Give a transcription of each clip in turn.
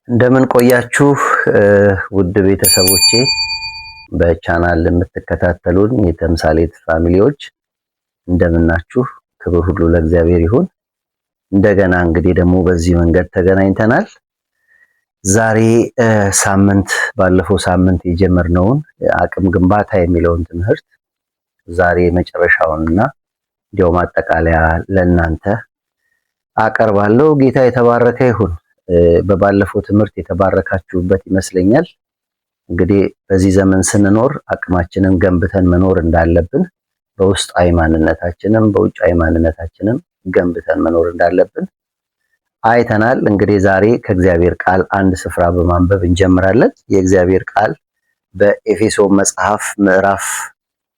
እንደምን ቆያችሁ ውድ ቤተሰቦቼ በቻናል የምትከታተሉን የተምሳሌት ፋሚሊዎች እንደምናችሁ ክብር ሁሉ ለእግዚአብሔር ይሁን። እንደገና እንግዲህ ደግሞ በዚህ መንገድ ተገናኝተናል። ዛሬ ባለፈው ሳምንት የጀመርነውን አቅም ግንባታ የሚለውን ትምህርት ዛሬ መጨረሻውንና እንዲያው ማጠቃለያ ለእናንተ አቀርባለሁ። ጌታ የተባረከ ይሁን። በባለፈው ትምህርት የተባረካችሁበት ይመስለኛል። እንግዲህ በዚህ ዘመን ስንኖር አቅማችንን ገንብተን መኖር እንዳለብን በውስጣዊ ማንነታችንም በውጫዊ ማንነታችንም ገንብተን መኖር እንዳለብን አይተናል። እንግዲህ ዛሬ ከእግዚአብሔር ቃል አንድ ስፍራ በማንበብ እንጀምራለን። የእግዚአብሔር ቃል በኤፌሶን መጽሐፍ ምዕራፍ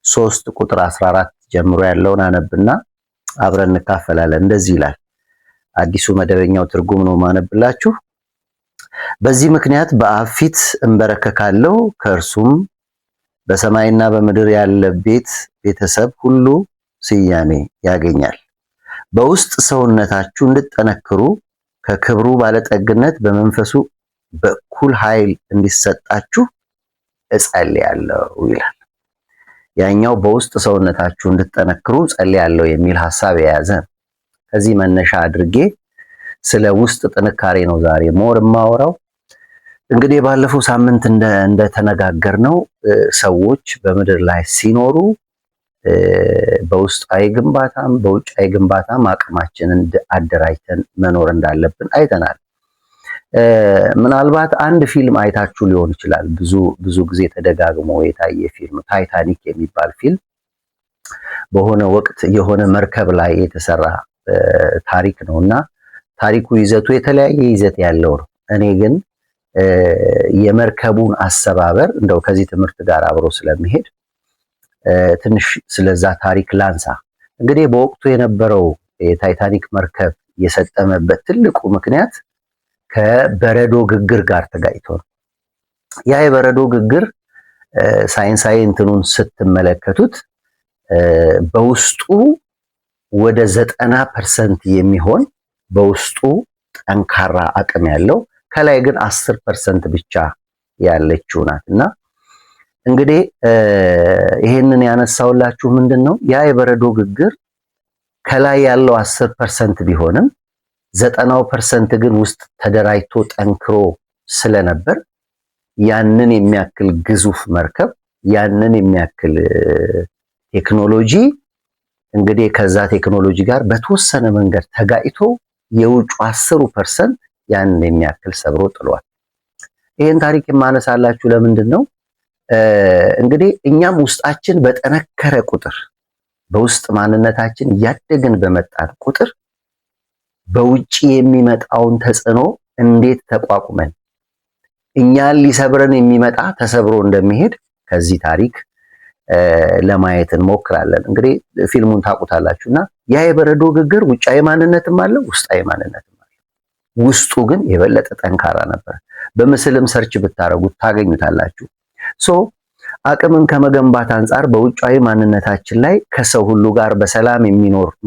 3 ቁጥር 14 ጀምሮ ያለውን አነብና አብረን እንካፈላለን። እንደዚህ ይላል። አዲሱ መደበኛው ትርጉም ነው ማነብላችሁ። በዚህ ምክንያት በአብ ፊት እንበረከካለሁ፣ ከእርሱም በሰማይና በምድር ያለ ቤተሰብ ሁሉ ስያሜ ያገኛል። በውስጥ ሰውነታችሁ እንድትጠነክሩ ከክብሩ ባለጠግነት በመንፈሱ በኩል ኃይል እንዲሰጣችሁ እጸልያለሁ ይላል። ያኛው በውስጥ ሰውነታችሁ እንድትጠነክሩ እጸልያለሁ የሚል ሐሳብ የያዘ ከዚህ መነሻ አድርጌ ስለ ውስጥ ጥንካሬ ነው ዛሬ ሞር ማወራው። እንግዲህ ባለፈው ሳምንት እንደተነጋገርነው ሰዎች በምድር ላይ ሲኖሩ በውስጣዊ ግንባታም በውጫዊ ግንባታም አቅማችንን አደራጅተን መኖር እንዳለብን አይተናል። ምናልባት አንድ ፊልም አይታችሁ ሊሆን ይችላል። ብዙ ጊዜ ተደጋግሞ የታየ ፊልም ታይታኒክ የሚባል ፊልም በሆነ ወቅት የሆነ መርከብ ላይ የተሰራ ታሪክ ነውና ታሪኩ ይዘቱ የተለያየ ይዘት ያለው ነው። እኔ ግን የመርከቡን አሰባበር እንደው ከዚህ ትምህርት ጋር አብሮ ስለሚሄድ ትንሽ ስለዛ ታሪክ ላንሳ። እንግዲህ በወቅቱ የነበረው የታይታኒክ መርከብ የሰጠመበት ትልቁ ምክንያት ከበረዶ ግግር ጋር ተጋጭቶ ነው። ያ የበረዶ ግግር ሳይንሳዊ እንትኑን ስትመለከቱት በውስጡ ወደ 90% የሚሆን በውስጡ ጠንካራ አቅም ያለው ከላይ ግን 10% ብቻ ያለችው ናትና እንግዲህ ይሄንን ያነሳውላችሁ ምንድነው ያ የበረዶ ግግር ከላይ ያለው 10% ቢሆንም 90% ግን ውስጥ ተደራጅቶ ጠንክሮ ስለነበር ያንን የሚያክል ግዙፍ መርከብ ያንን የሚያክል ቴክኖሎጂ እንግዲህ ከዛ ቴክኖሎጂ ጋር በተወሰነ መንገድ ተጋጭቶ የውጩ 10% ያንን የሚያክል ሰብሮ ጥሏል። ይሄን ታሪክ የማነሳላችሁ ለምንድን ነው? እንግዲህ እኛም ውስጣችን በጠነከረ ቁጥር በውስጥ ማንነታችን እያደግን በመጣን ቁጥር በውጪ የሚመጣውን ተጽዕኖ እንዴት ተቋቁመን እኛን ሊሰብረን የሚመጣ ተሰብሮ እንደሚሄድ ከዚህ ታሪክ ለማየት እንሞክራለን። እንግዲህ ፊልሙን ታውቁታላችሁና ያ የበረዶ ግግር ውጫዊ ማንነትም አለው ውስጣዊ ማንነትም አለው። ውስጡ ግን የበለጠ ጠንካራ ነበር። በምስልም ሰርች ብታረጉት ታገኙታላችሁ። አቅምን ከመገንባት አንጻር በውጫዊ ማንነታችን ላይ ከሰው ሁሉ ጋር በሰላም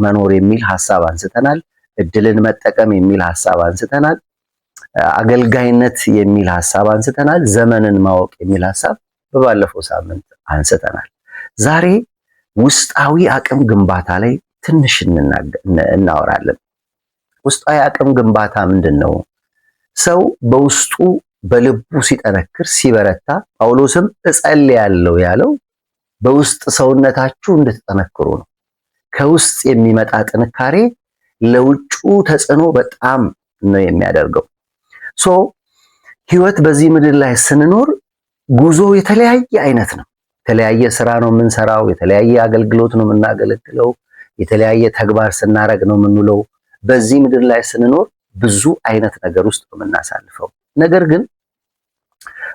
መኖር የሚል ሐሳብ አንስተናል። እድልን መጠቀም የሚል ሐሳብ አንስተናል። አገልጋይነት የሚል ሐሳብ አንስተናል። ዘመንን ማወቅ የሚል ሐሳብ በባለፈው ሳምንት አንስተናል። ዛሬ ውስጣዊ አቅም ግንባታ ላይ ትንሽ እናወራለን። ውስጣዊ አቅም ግንባታ ምንድነው? ሰው በውስጡ በልቡ ሲጠነክር ሲበረታ፣ ጳውሎስም እጸልያለሁ ያለው በውስጥ ሰውነታችሁ እንድትጠነክሩ ነው። ከውስጥ የሚመጣ ጥንካሬ ለውጩ ተጽዕኖ በጣም ነው የሚያደርገው። ህይወት በዚህ ምድር ላይ ስንኖር ጉዞ የተለያየ አይነት ነው። የተለያየ ስራ ነው የምንሰራው፣ የተለያየ አገልግሎት ነው የምናገለግለው፣ የተለያየ ተግባር ስናረግ ነው የምንውለው። በዚህ ምድር ላይ ስንኖር ብዙ አይነት ነገር ውስጥ ነው የምናሳልፈው። ነገር ግን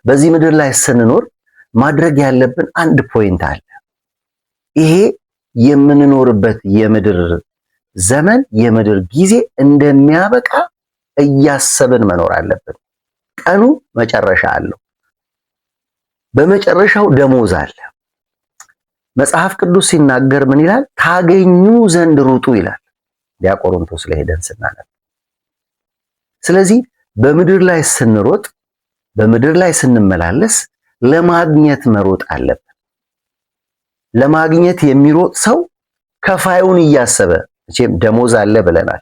በዚህ ምድር ላይ ስንኖር ማድረግ ያለብን አንድ ፖይንት አለ። ይሄ የምንኖርበት የምድር ዘመን የምድር ጊዜ እንደሚያበቃ እያሰብን መኖር አለብን። ቀኑ መጨረሻ አለው። በመጨረሻው ደሞዝ አለ። መጽሐፍ ቅዱስ ሲናገር ምን ይላል? ታገኙ ዘንድ ሩጡ ይላል። ቆሮንቶስ ላይ ሄደን ስናነብ። ስለዚህ በምድር ላይ ስንሮጥ፣ በምድር ላይ ስንመላለስ ለማግኘት መሮጥ አለብን። ለማግኘት የሚሮጥ ሰው ከፋዩን እያሰበ መቼም ደሞዝ አለ ብለናል።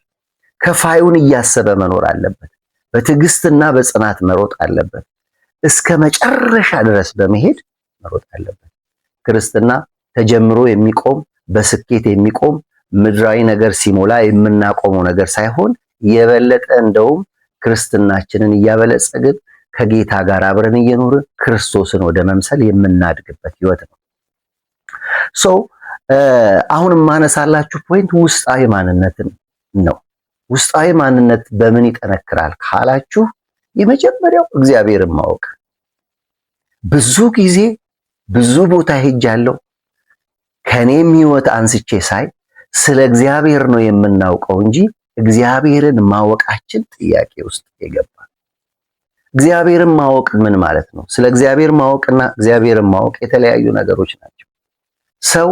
ከፋዩን እያሰበ መኖር አለበት። በትዕግስትና በጽናት መሮጥ አለበት። እስከ መጨረሻ ድረስ በመሄድ መሮጥ አለበት። ክርስትና ተጀምሮ የሚቆም በስኬት የሚቆም ምድራዊ ነገር ሲሞላ የምናቆመው ነገር ሳይሆን የበለጠ እንደውም ክርስትናችንን እያበለጸግን ከጌታ ጋር አብረን እየኖርን ክርስቶስን ወደ መምሰል የምናድግበት ህይወት ነው። አሁን የማነሳላችሁ ፖይንት ውስጣዊ ማንነትን ነው። ውስጣዊ ማንነት በምን ይጠነክራል ካላችሁ የመጀመሪያው እግዚአብሔርን ማወቅ። ብዙ ጊዜ ብዙ ቦታ ሄጃለሁ። ከኔም ህይወት አንስቼ ሳይ ስለ እግዚአብሔር ነው የምናውቀው እንጂ እግዚአብሔርን ማወቃችን ጥያቄ ውስጥ ይገባል። እግዚአብሔርን ማወቅ ምን ማለት ነው? ስለ እግዚአብሔር ማወቅና እግዚአብሔርን ማወቅ የተለያዩ ነገሮች ናቸው። ሰው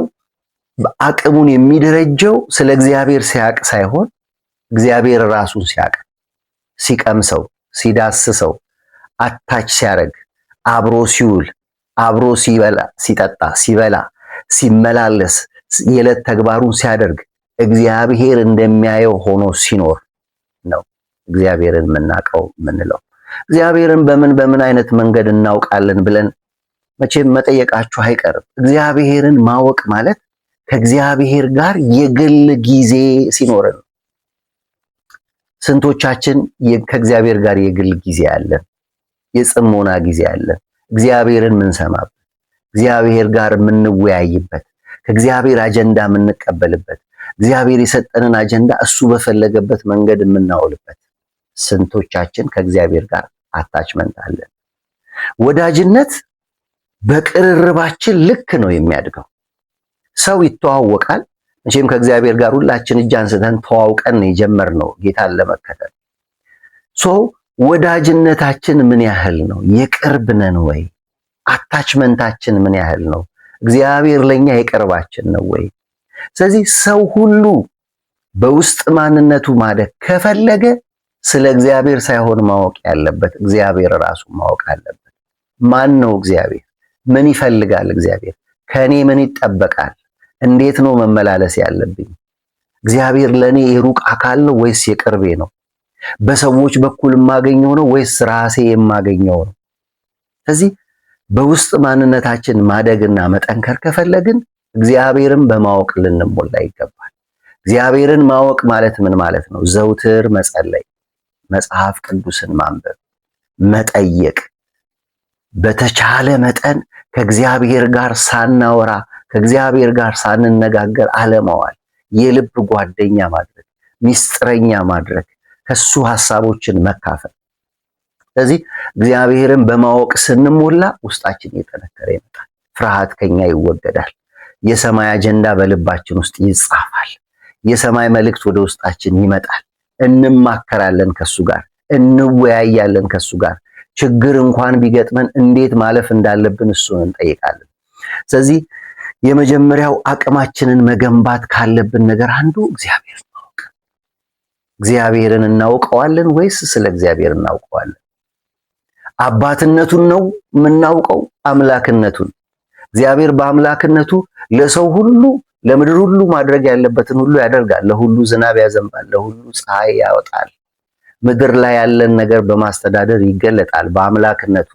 አቅሙን የሚደረጀው ስለ እግዚአብሔር ሲያቅ ሳይሆን እግዚአብሔር ራሱን ሲያቅ፣ ሲቀምሰው፣ ሲዳስሰው፣ አታች ሲያደርግ፣ አብሮ ሲውል፣ አብሮ ሲበላ፣ ሲጠጣ፣ ሲበላ፣ ሲመላለስ፣ የዕለት ተግባሩን ሲያደርግ እግዚአብሔር እንደሚያየው ሆኖ ሲኖር ነው እግዚአብሔርን የምናውቀው የምንለው። እግዚአብሔርን በምን አይነት መንገድ እናውቃለን ብለን መቼም መጠየቃችሁ አይቀርም። እግዚአብሔርን ማወቅ ማለት ከእግዚአብሔር ጋር የግል ጊዜ ሲኖርን። ስንቶቻችን ከእግዚአብሔር ጋር የግል ጊዜ አለን? የጽሞና ጊዜ አለን። እግዚአብሔርን የምንሰማበት፣ እግዚአብሔር ጋር የምንወያይበት፣ ከእግዚአብሔር አጀንዳ የምንቀበልበት፣ እግዚአብሔር የሰጠንን አጀንዳ እሱ በፈለገበት መንገድ የምናውልበት። ስንቶቻችን ከእግዚአብሔር ጋር አታችመንት አለን? ወዳጅነት በቅርርባችን ልክ ነው የሚያድገው። ሰው ይተዋወቃል። መቼም ከእግዚአብሔር ጋር ሁላችን እጅ አንስተን ተዋውቀን የጀመርነው ጌታን ለመከተል። ወዳጅነታችን ምን ያህል ነው? የቅርብ ነን ወይ? አታችመንታችን ምን ያህል ነው? እግዚአብሔር ለኛ የቅርባችን ነው ወይ? ስለዚህ ሰው ሁሉ በውስጥ ማንነቱ ማደግ ከፈለገ ስለ እግዚአብሔር ሳይሆን ማወቅ ያለበት እግዚአብሔር ራሱ ማወቅ አለበት። ማን ነው እግዚአብሔር? ምን ይፈልጋል እግዚአብሔር? ከኔ ምን ይጠበቃል? እንዴት ነው መመላለስ ያለብኝ? እግዚአብሔር ለኔ የሩቅ አካል ነው ወይስ የቅርቤ ነው? በሰዎች በኩል የማገኘው ነው ወይስ ራሴ የማገኘው ነው? ስለዚህ በውስጥ ማንነታችን ማደግና መጠንከር ከፈለግን እግዚአብሔርን በማወቅ ልንሞላ ይገባል። እግዚአብሔርን ማወቅ ማለት ምን ማለት ነው? ዘውትር መጸለይ፣ መጽሐፍ ቅዱስን ማንበብ፣ መጠየቅ፣ በተቻለ መጠን ከእግዚአብሔር ጋር ሳናወራ ከእግዚአብሔር ጋር ሳንነጋገር አለማዋል፣ የልብ ጓደኛ ማድረግ፣ ሚስጥረኛ ማድረግ፣ ከሱ ሐሳቦችን መካፈል። ስለዚህ እግዚአብሔርን በማወቅ ስንሞላ ውስጣችን እየጠነከረ ይመጣል። ፍርሃት ከኛ ይወገዳል። የሰማይ አጀንዳ በልባችን ውስጥ ይጻፋል። የሰማይ መልእክት ወደ ውስጣችን ይመጣል። እንማከራለን ከሱ ጋር፣ እንወያያለን ከሱ ጋር። ችግር እንኳን ቢገጥመን እንዴት ማለፍ እንዳለብን እሱን እንጠይቃለን። ስለዚህ የመጀመሪያው አቅማችንን መገንባት ካለብን ነገር አንዱ እግዚአብሔር ማወቅ። እግዚአብሔርን እናውቀዋለን ወይስ ስለ እግዚአብሔር እናውቀዋለን? አባትነቱን ነው የምናውቀው? አምላክነቱን? እግዚአብሔር በአምላክነቱ ለሰው ሁሉ ለምድር ሁሉ ማድረግ ያለበትን ሁሉ ያደርጋል። ለሁሉ ዝናብ ያዘንባል፣ ለሁሉ ፀሐይ ያወጣል። ምድር ላይ ያለን ነገር በማስተዳደር ይገለጣል በአምላክነቱ።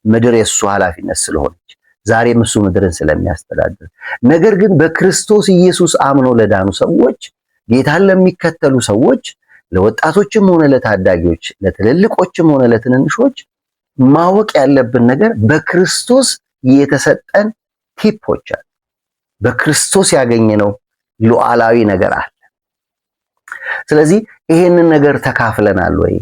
ምድር የሱ ኃላፊነት ስለሆነች ዛሬም እሱ ምድርን ስለሚያስተዳድር። ነገር ግን በክርስቶስ ኢየሱስ አምኖ ለዳኑ ሰዎች፣ ጌታን ለሚከተሉ ሰዎች፣ ለወጣቶችም ሆነ ለታዳጊዎች፣ ለትልልቆችም ሆነ ለትንንሾች ማወቅ ያለብን ነገር በክርስቶስ የተሰጠን ቲፖች አሉ። በክርስቶስ ያገኘነው ሉዓላዊ ነገር አለ። ስለዚህ ይሄንን ነገር ተካፍለናል ወይ?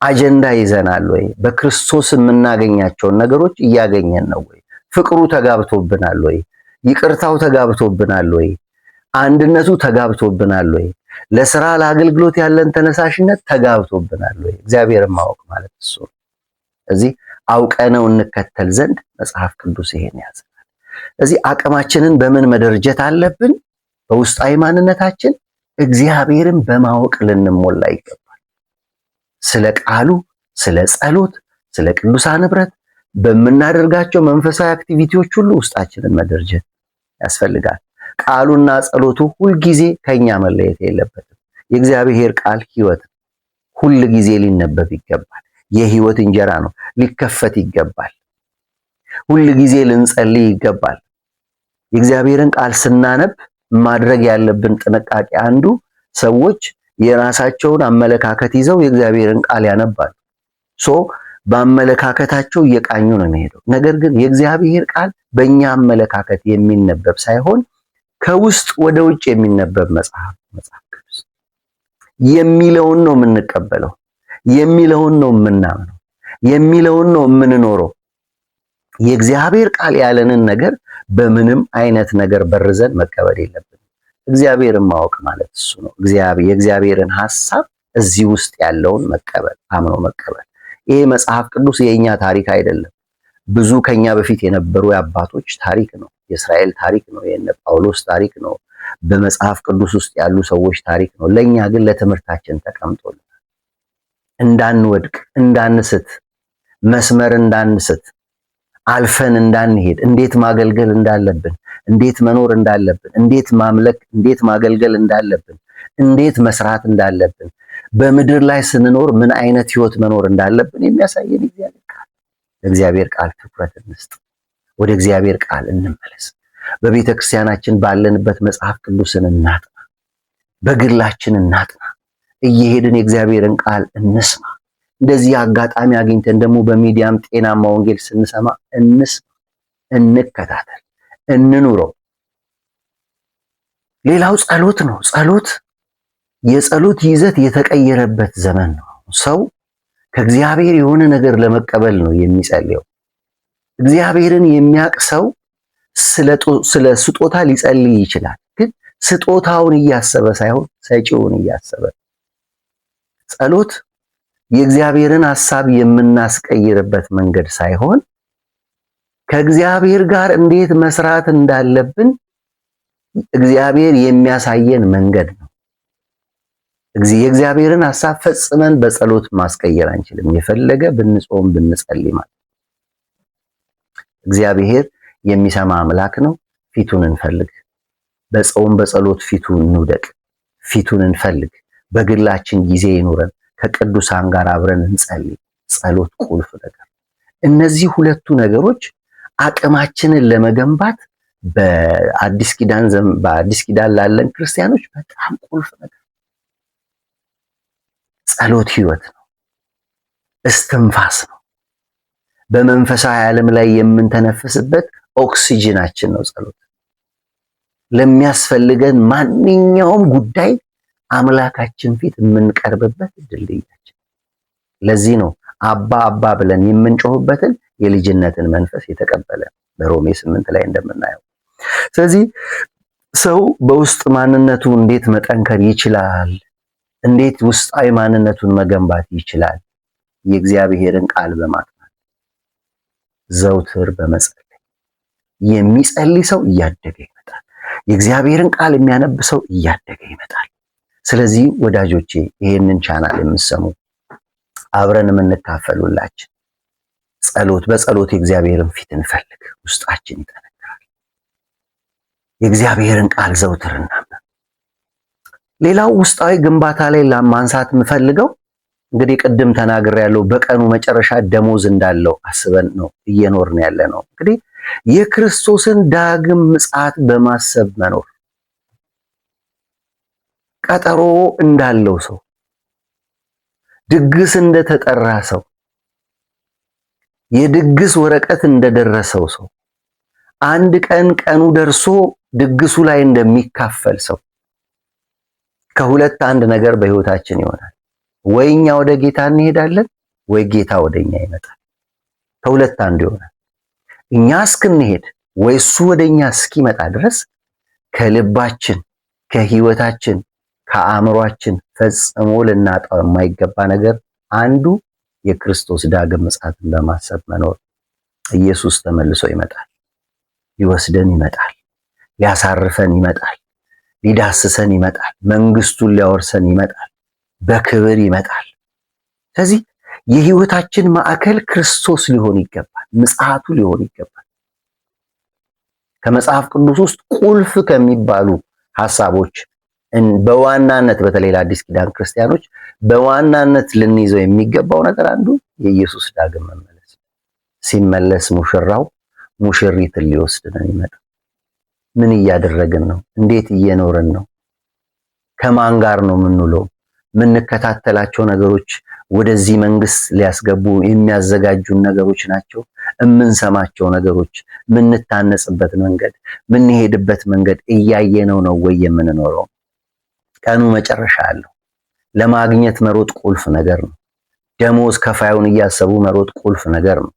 አጀንዳ ይዘናል ወይ? በክርስቶስ የምናገኛቸውን ነገሮች እያገኘን ነው ወይ? ፍቅሩ ተጋብቶብናል ወይ? ይቅርታው ተጋብቶብናል ወይ? አንድነቱ ተጋብቶብናል ወይ? ለስራ ለአገልግሎት ያለን ተነሳሽነት ተጋብቶብናል ወይ? እግዚአብሔርን ማወቅ ማለት እሱ ነው። እዚህ አውቀነው እንከተል ዘንድ መጽሐፍ ቅዱስ ይሄን ያዘናል። እዚህ አቅማችንን በምን መደርጀት አለብን? በውስጣዊ ማንነታችን እግዚአብሔርን በማወቅ ልንሞላ ይገባል። ስለ ቃሉ፣ ስለ ጸሎት፣ ስለ ቅዱሳን ህብረት በምናደርጋቸው መንፈሳዊ አክቲቪቲዎች ሁሉ ውስጣችንን መደርጀት ያስፈልጋል። ቃሉና ጸሎቱ ሁልጊዜ ከኛ መለየት የለበትም። የእግዚአብሔር ቃል ሕይወት ሁል ጊዜ ሊነበብ ይገባል። የሕይወት እንጀራ ነው። ሊከፈት ይገባል። ሁል ጊዜ ልንጸልይ ይገባል። የእግዚአብሔርን ቃል ስናነብ ማድረግ ያለብን ጥንቃቄ አንዱ ሰዎች የራሳቸውን አመለካከት ይዘው የእግዚአብሔርን ቃል ያነባሉ። በአመለካከታቸው እየቃኙ ነው የሚሄደው። ነገር ግን የእግዚአብሔር ቃል በእኛ አመለካከት የሚነበብ ሳይሆን ከውስጥ ወደ ውጭ የሚነበብ መጽሐፍ ቅዱስ የሚለውን ነው የምንቀበለው፣ የሚለውን ነው የምናምነው፣ የሚለውን ነው የምንኖረው። የእግዚአብሔር ቃል ያለንን ነገር በምንም አይነት ነገር በርዘን መቀበል የለብንም። እግዚአብሔርን ማወቅ ማለት እሱ ነው። የእግዚአብሔርን ሐሳብ እዚህ ውስጥ ያለውን መቀበል፣ አምኖ መቀበል። ይሄ መጽሐፍ ቅዱስ የኛ ታሪክ አይደለም። ብዙ ከኛ በፊት የነበሩ የአባቶች ታሪክ ነው። የእስራኤል ታሪክ ነው። የነ ጳውሎስ ታሪክ ነው። በመጽሐፍ ቅዱስ ውስጥ ያሉ ሰዎች ታሪክ ነው። ለኛ ግን ለትምህርታችን ተቀምጦልናል። እንዳንወድቅ፣ እንዳንስት፣ መስመር እንዳንስት፣ አልፈን እንዳንሄድ፣ እንዴት ማገልገል እንዳለብን፣ እንዴት መኖር እንዳለብን፣ እንዴት ማምለክ፣ እንዴት ማገልገል እንዳለብን፣ እንዴት መስራት እንዳለብን፣ በምድር ላይ ስንኖር ምን አይነት ህይወት መኖር እንዳለብን የሚያሳየን እግዚአብሔር ቃል። ለእግዚአብሔር ቃል ትኩረት እንስጥ። ወደ እግዚአብሔር ቃል እንመለስ። በቤተ ክርስቲያናችን ባለንበት መጽሐፍ ቅዱስን እናጥና። በግላችን እናጥና። እየሄድን የእግዚአብሔርን ቃል እንስማ። እንደዚህ አጋጣሚ አግኝተን ደግሞ በሚዲያም ጤናማ ወንጌል ስንሰማ እንስማ፣ እንከታተል፣ እንኑረው። ሌላው ጸሎት ነው። የጸሎት ይዘት የተቀየረበት ዘመን ነው። ሰው ከእግዚአብሔር የሆነ ነገር ለመቀበል ነው የሚጸልየው። እግዚአብሔርን የሚያውቅ ሰው ስለ ስጦታ ሊጸልይ ይችላል፣ ግን ስጦታውን እያሰበ ሳይሆን ሰጪውን እያሰበ። ጸሎት የእግዚአብሔርን ሐሳብ የምናስቀይርበት መንገድ ሳይሆን ከእግዚአብሔር ጋር እንዴት መስራት እንዳለብን እግዚአብሔር የሚያሳየን መንገድ ነው። የእግዚአብሔርን ሐሳብ ፈጽመን በጸሎት ማስቀየር አንችልም። የፈለገ ብንጾም ብንጸልይ ማለት እግዚአብሔር የሚሰማ አምላክ ነው። ፊቱን እንፈልግ። በጾም በጸሎት ፊቱን እንውደቅ። ፊቱን እንፈልግ። በግላችን ጊዜ ይኑረን። ከቅዱሳን ጋር አብረን እንጸልይ። ጸሎት ቁልፍ ነገር። እነዚህ ሁለቱ ነገሮች አቅማችንን ለመገንባት በአዲስ ኪዳን ላለን ክርስቲያኖች በጣም ቁልፍ ነገር። ጸሎት ሕይወት ነው፣ እስትንፋስ ነው። በመንፈሳዊ ዓለም ላይ የምንተነፍስበት ኦክሲጅናችን ነው ጸሎት። ለሚያስፈልገን ማንኛውም ጉዳይ አምላካችን ፊት የምንቀርብበት ድልድያችን። ለዚህ ነው አባ አባ ብለን የምንጮህበትን የልጅነትን መንፈስ የተቀበለ በሮሜ 8 ላይ እንደምናየው። ስለዚህ ሰው በውስጥ ማንነቱ እንዴት መጠንከር ይችላል? እንዴት ውስጣዊ ማንነቱን መገንባት ይችላል? የእግዚአብሔርን ቃል በማጥናት ዘውትር በመጸለይ። የሚጸልይ ሰው እያደገ ይመጣል። የእግዚአብሔርን ቃል የሚያነብ ሰው እያደገ ይመጣል። ስለዚህ ወዳጆቼ ይሄንን ቻናል የምትሰሙ አብረን የምንካፈሉላችን በጸሎት የእግዚአብሔርን ፊት እንፈልግ። ውስጣችን ይጠነክራል። የእግዚአብሔርን ቃል ዘውትር እናንብብ። ሌላው ውስጣዊ ግንባታ ላይ ለማንሳት የምፈልገው እንግዲህ ቅድም ተናግሬያለሁ። በቀኑ መጨረሻ ደሞዝ እንዳለው አስበን ነው እየኖርን ያለ ነው። እንግዲህ የክርስቶስን ዳግም ምጽአት በማሰብ መኖር፣ ቀጠሮ እንዳለው ሰው፣ ድግስ እንደተጠራ ሰው፣ የድግስ ወረቀት እንደደረሰው ሰው፣ አንድ ቀን ቀኑ ደርሶ ድግሱ ላይ እንደሚካፈል ሰው ከሁለት አንድ ነገር በህይወታችን ይሆናል። ወይ እኛ ወደ ጌታ እንሄዳለን፣ ወይ ጌታ ወደኛ ይመጣል። ከሁለት አንድ ይሆናል። እኛ እስክንሄድ ወይ እሱ ወደኛ እስኪመጣ ድረስ ከልባችን፣ ከህይወታችን፣ ከአእምሯችን ፈጽሞ ልናጣው የማይገባ ነገር አንዱ የክርስቶስ ዳግም ምጽአትን በማሰብ መኖር። ኢየሱስ ተመልሶ ይመጣል፣ ሊወስደን ይመጣል፣ ሊያሳርፈን ይመጣል፣ ሊዳስሰን ይመጣል፣ መንግስቱን ሊያወርሰን ይመጣል፣ በክብር ይመጣል። ስለዚህ የህይወታችን ማዕከል ክርስቶስ ሊሆን ይገባል፣ ምጽአቱ ሊሆን ይገባል። ከመጽሐፍ ቅዱስ ውስጥ ቁልፍ ከሚባሉ ሐሳቦች በዋናነት በተለይ ለአዲስ ኪዳን ክርስቲያኖች በዋናነት ልንይዘው የሚገባው ነገር አንዱ የኢየሱስ ዳግም መመለስ። ሲመለስ ሙሽራው ሙሽሪትን ሊወስድ ነው የሚመጣው። ምን እያደረግን ነው? እንዴት እየኖርን ነው? ከማን ጋር ነው የምንውለው? የምንከታተላቸው ነገሮች ወደዚህ መንግስት ሊያስገቡ የሚያዘጋጁን ነገሮች ናቸው። የምንሰማቸው ነገሮች፣ የምንታነጽበት መንገድ፣ የምንሄድበት መንገድ እያየነው ነው ወይ የምንኖረው? ቀኑ መጨረሻ አለው። ለማግኘት መሮጥ ቁልፍ ነገር ነው። ደሞዝ ከፋዩን እያሰቡ መሮጥ ቁልፍ ነገር ነው።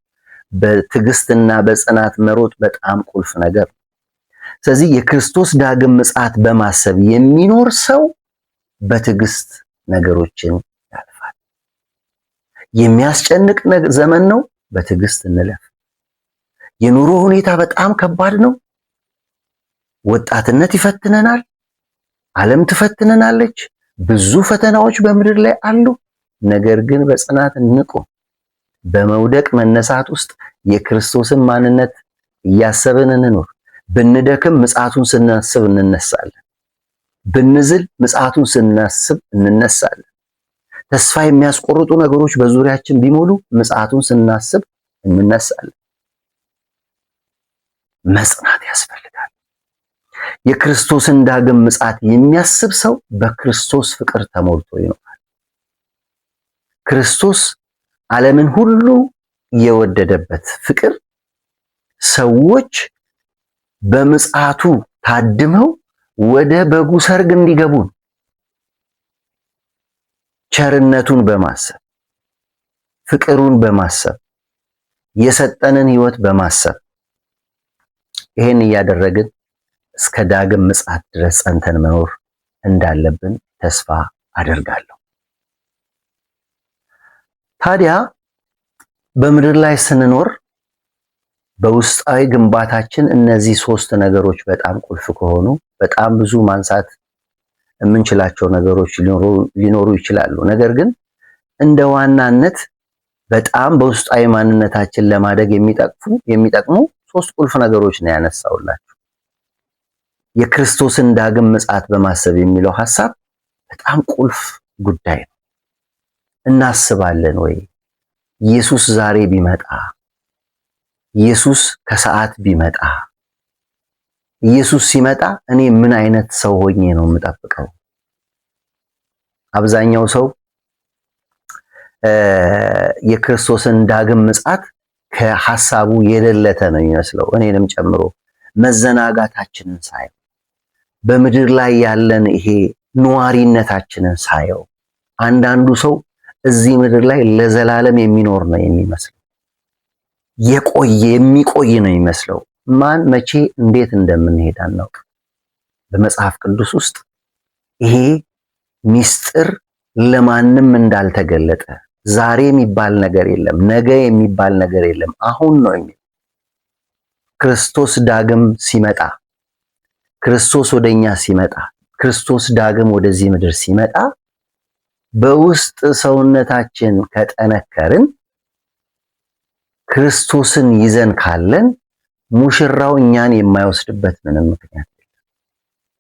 በትዕግስትና በጽናት መሮጥ በጣም ቁልፍ ነገር ነው። ስለዚህ የክርስቶስ ዳግም ምጽአት በማሰብ የሚኖር ሰው በትዕግስት ነገሮችን ያልፋል። የሚያስጨንቅ ዘመን ነው፣ በትዕግስት እንለፍ። የኑሮ ሁኔታ በጣም ከባድ ነው። ወጣትነት ይፈትነናል። ዓለም ትፈትነናለች። ብዙ ፈተናዎች በምድር ላይ አሉ። ነገር ግን በጽናት እንቁም። በመውደቅ መነሳት ውስጥ የክርስቶስን ማንነት እያሰብን እንኑር። ብንደክም ምጽአቱን ስናስብ እንነሳለን። ብንዝል ምጽአቱን ስናስብ እንነሳለን። ተስፋ የሚያስቆርጡ ነገሮች በዙሪያችን ቢሞሉ ምጽአቱን ስናስብ እንነሳለን። መጽናት ያስፈልጋል። የክርስቶስን ዳግም ምጽአት የሚያስብ ሰው በክርስቶስ ፍቅር ተሞልቶ ይኖራል። ክርስቶስ ዓለምን ሁሉ የወደደበት ፍቅር ሰዎች በምጽአቱ ታድመው ወደ በጉ ሰርግ እንዲገቡ ቸርነቱን በማሰብ ፍቅሩን በማሰብ የሰጠንን ሕይወት በማሰብ ይሄን እያደረግን እስከ ዳግም ምጽአት ድረስ ጸንተን መኖር እንዳለብን ተስፋ አደርጋለሁ። ታዲያ በምድር ላይ ስንኖር በውስጣዊ ግንባታችን እነዚህ ሶስት ነገሮች በጣም ቁልፍ ከሆኑ በጣም ብዙ ማንሳት የምንችላቸው ነገሮች ሊኖሩ ይችላሉ። ነገር ግን እንደ ዋናነት በጣም በውስጣዊ ማንነታችን ለማደግ የሚጠቅሙ ሶስት ቁልፍ ነገሮች ነው ያነሳውላችሁ። የክርስቶስን ዳግም ምጽአት በማሰብ የሚለው ሐሳብ በጣም ቁልፍ ጉዳይ ነው። እናስባለን ወይ? ኢየሱስ ዛሬ ቢመጣ፣ ኢየሱስ ከሰዓት ቢመጣ፣ ኢየሱስ ሲመጣ እኔ ምን አይነት ሰው ሆኜ ነው የምጠብቀው? አብዛኛው ሰው የክርስቶስን ዳግም ምጽአት ከሐሳቡ የሌለተ ነው የሚመስለው፣ እኔንም ጨምሮ። መዘናጋታችንን ሳየው፣ በምድር ላይ ያለን ይሄ ነዋሪነታችንን ሳየው፣ አንዳንዱ ሰው እዚህ ምድር ላይ ለዘላለም የሚኖር ነው የሚመስለው። የሚቆይ ነው የሚመስለው። ማን መቼ እንዴት እንደምንሄድ አናውቅም። በመጽሐፍ ቅዱስ ውስጥ ይሄ ሚስጥር ለማንም እንዳልተገለጠ፣ ዛሬ የሚባል ነገር የለም፣ ነገ የሚባል ነገር የለም፣ አሁን ነው የሚል። ክርስቶስ ዳግም ሲመጣ፣ ክርስቶስ ወደኛ ሲመጣ፣ ክርስቶስ ዳግም ወደዚህ ምድር ሲመጣ በውስጥ ሰውነታችን ከጠነከርን፣ ክርስቶስን ይዘን ካለን ሙሽራው እኛን የማይወስድበት ምንም ምክንያት የለም።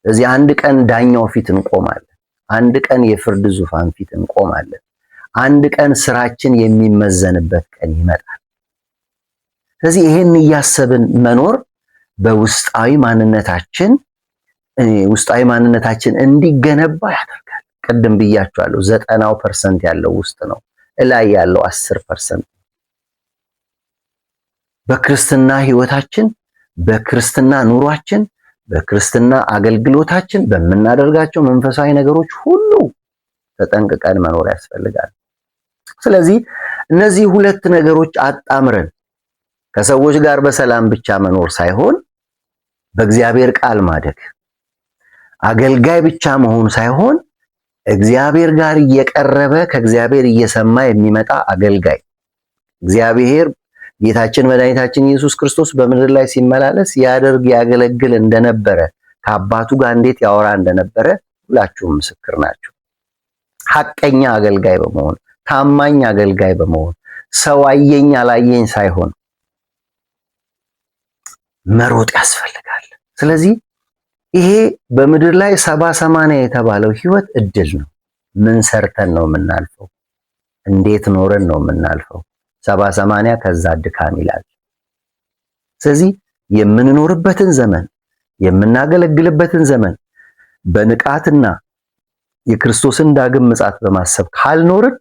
ስለዚህ አንድ ቀን ዳኛው ፊት እንቆማለን። አንድ ቀን የፍርድ ዙፋን ፊት እንቆማለን። አንድ ቀን ስራችን የሚመዘንበት ቀን ይመጣል። ስለዚህ ይሄን እያሰብን መኖር በውስጣዊ ማንነታችን እንዲገነባ ያደርጋል። ቅድም ብያችኋለሁ፣ 90% ያለው ውስጥ ነው፣ እላይ ያለው 10%። በክርስትና ህይወታችን፣ በክርስትና ኑሯችን፣ በክርስትና አገልግሎታችን፣ በምናደርጋቸው መንፈሳዊ ነገሮች ሁሉ ተጠንቅቀን መኖር ያስፈልጋል። ስለዚህ እነዚህ ሁለት ነገሮች አጣምረን ከሰዎች ጋር በሰላም ብቻ መኖር ሳይሆን በእግዚአብሔር ቃል ማደግ፣ አገልጋይ ብቻ መሆን ሳይሆን እግዚአብሔር ጋር እየቀረበ ከእግዚአብሔር እየሰማ የሚመጣ አገልጋይ። እግዚአብሔር ጌታችን መድኃኒታችን ኢየሱስ ክርስቶስ በምድር ላይ ሲመላለስ ያገለግል እንደነበረ፣ ከአባቱ ጋር እንዴት ያወራ እንደነበረ ሁላችሁም ምስክር ናችሁ። ሐቀኛ አገልጋይ በመሆን ታማኝ አገልጋይ በመሆን ሰው አየኝ አላየኝ ሳይሆን መሮጥ ያስፈልጋል። ስለዚህ ይሄ በምድር ላይ 70-80 የተባለው ህይወት እድል ነው። ምን ሰርተን ነው የምናልፈው? እንዴት ኖረን ነው የምናልፈው? 70-80 ከዛ ድካም ይላል። ስለዚህ የምንኖርበትን ዘመን የምናገለግልበትን ዘመን በንቃትና የክርስቶስን ዳግም ምጽአት በማሰብ ካልኖርን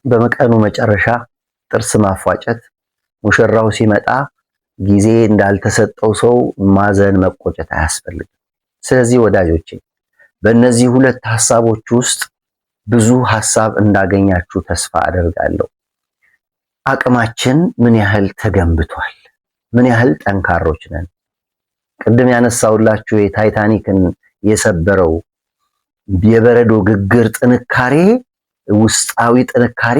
በመቀኑ መጨረሻ ጥርስ ማፏጨት፣ ሙሽራው ሲመጣ ጊዜ እንዳልተሰጠው ሰው ማዘን፣ መቆጨት አያስፈልግም። ስለዚህ ወዳጆቼ በእነዚህ ሁለት ሐሳቦች ውስጥ ብዙ ሐሳብ እንዳገኛችሁ ተስፋ አደርጋለሁ። አቅማችን ምን ያህል ተገንብቷል? ምን ያህል ጠንካሮች ነን? ቅድም ያነሳውላችሁ የታይታኒክን የሰበረው የበረዶ ግግር ጥንካሬ፣ ውስጣዊ ጥንካሬ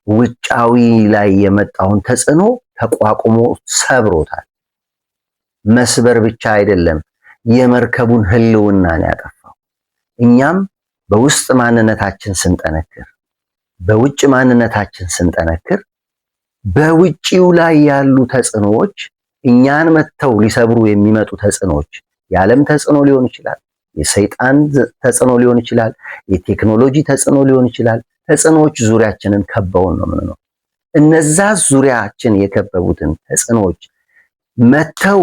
ውጫዊ ላይ የመጣውን ተጽዕኖ ተቋቁሞ ሰብሮታል። መስበር ብቻ አይደለም፣ የመርከቡን ህልውናን ያጠፋው። እኛም በውስጥ ማንነታችን ስንጠነክር፣ በውጭ ማንነታችን ስንጠነክር፣ በውጪው ላይ ያሉ ተጽዕኖዎች እኛን መተው ሊሰብሩ የሚመጡ ተጽዕኖዎች የዓለም ተጽዕኖ ሊሆን ይችላል፣ የሰይጣን ተጽዕኖ ሊሆን ይችላል፣ የቴክኖሎጂ ተጽዕኖ ሊሆን ይችላል። ተጽዕኖዎች ዙሪያችንን ከበውን ነው የምንኖረው። እነዛ ዙሪያችን የከበቡትን ተጽዕኖዎች መተው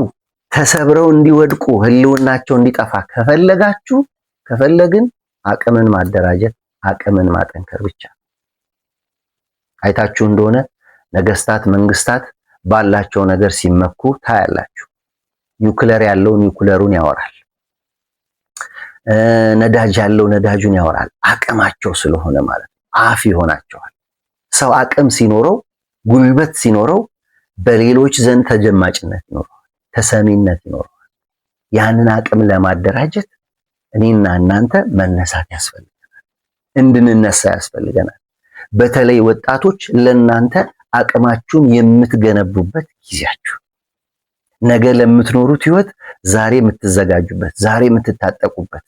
ተሰብረው እንዲወድቁ ህልውናቸው እንዲጠፋ ከፈለግን አቅምን ማደራጀት፣ አቅምን ማጠንከር ብቻ። አይታችሁ እንደሆነ ነገስታት፣ መንግስታት ባላቸው ነገር ሲመኩ ታያላችሁ። ኒውክለር ያለው ኒውክለሩን ያወራል፣ ነዳጅ ያለው ነዳጁን ያወራል። አቅማቸው ስለሆነ ማለት ነው። አፍ ይሆናቸዋል። ሰው አቅም ሲኖረው፣ ጉልበት ሲኖረው በሌሎች ዘንድ ተጀማጭነት ይኖረዋል፣ ተሰሚነት ይኖረዋል። ያንን አቅም ለማደራጀት እኔና እናንተ መነሳት ያስፈልገናል፣ እንድንነሳ ያስፈልገናል። በተለይ ወጣቶች ለእናንተ አቅማችሁን የምትገነቡበት ጊዜያችሁ፣ ነገ ለምትኖሩት ህይወት ዛሬ የምትዘጋጁበት፣ ዛሬ የምትታጠቁበት፣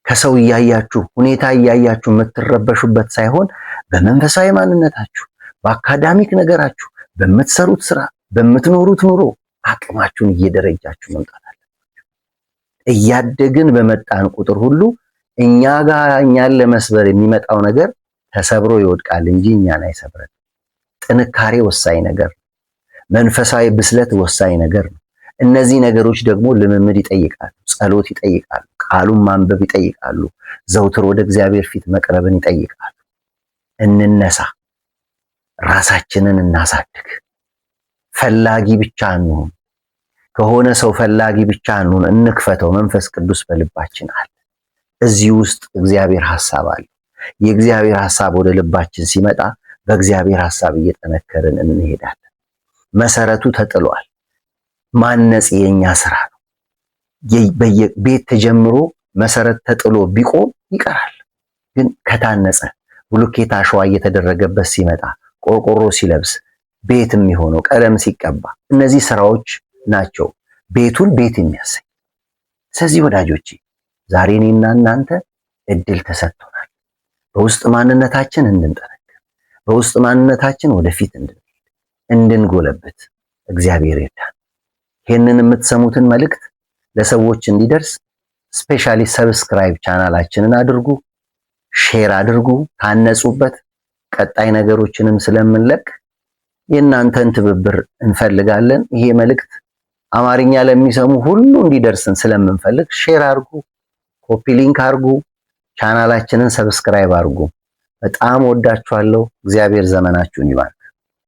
ከሰው እያያችሁ ሁኔታ እያያችሁ የምትረበሹበት ሳይሆን በመንፈሳዊ ማንነታችሁ፣ በአካዳሚክ ነገራችሁ፣ በምትሰሩት ስራ፣ በምትኖሩት ኑሮ አቅማችሁን እየደረጃችሁ መምጣት አለባችሁ። እያደግን በመጣን ቁጥር ሁሉ እኛ ጋር እኛን ለመስበር የሚመጣው ነገር ተሰብሮ ይወድቃል እንጂ እኛን አይሰብረን። ጥንካሬ ወሳኝ ነገር ነው። መንፈሳዊ ብስለት ወሳኝ ነገር ነው። እነዚህ ነገሮች ደግሞ ልምምድ ይጠይቃሉ፣ ጸሎት ይጠይቃሉ፣ ቃሉን ማንበብ ይጠይቃሉ፣ ዘውትር ወደ እግዚአብሔር ፊት መቅረብን ይጠይቃሉ። እንነሳ፣ ራሳችንን እናሳድግ። ፈላጊ ብቻ እንሁን፣ ከሆነ ሰው ፈላጊ ብቻ እንሁን። እንክፈተው። መንፈስ ቅዱስ በልባችን አለ። እዚህ ውስጥ እግዚአብሔር ሐሳብ አለ። የእግዚአብሔር ሐሳብ ወደ ልባችን ሲመጣ በእግዚአብሔር ሐሳብ እየጠነከርን እንሄዳለን። መሰረቱ ተጥሏል። ማነጽ የኛ ስራ ነው። በየቤት ተጀምሮ መሰረት ተጥሎ ቢቆም ይቀራል። ግን ከታነጸ ብሎኬት አሸዋ እየተደረገበት ሲመጣ፣ ቆርቆሮ ሲለብስ፣ ቤት የሚሆነው ቀለም ሲቀባ፣ እነዚህ ስራዎች ናቸው ቤቱን ቤት የሚያሰኝ። ስለዚህ ወዳጆቼ ዛሬ እኔና እናንተ እድል ተሰጥቶናል። በውስጥ ማንነታችን እንድንጠነክር፣ በውስጥ ማንነታችን ወደፊት እንድንሄድ፣ እንድንጎለበት እግዚአብሔር ይርዳን። ይህንን የምትሰሙትን መልእክት ለሰዎች እንዲደርስ ስፔሻሊ ሰብስክራይብ ቻናላችንን አድርጉ፣ ሼር አድርጉ፣ ታነጹበት። ቀጣይ ነገሮችንም ስለምንለቅ የእናንተን ትብብር እንፈልጋለን። ይሄ መልእክት አማርኛ ለሚሰሙ ሁሉ እንዲደርስን ስለምንፈልግ ሼር አድርጉ፣ ኮፒ ሊንክ አድርጉ፣ ቻናላችንን ሰብስክራይብ አድርጉ። በጣም ወዳችኋለሁ። እግዚአብሔር ዘመናችሁን ይባርክ።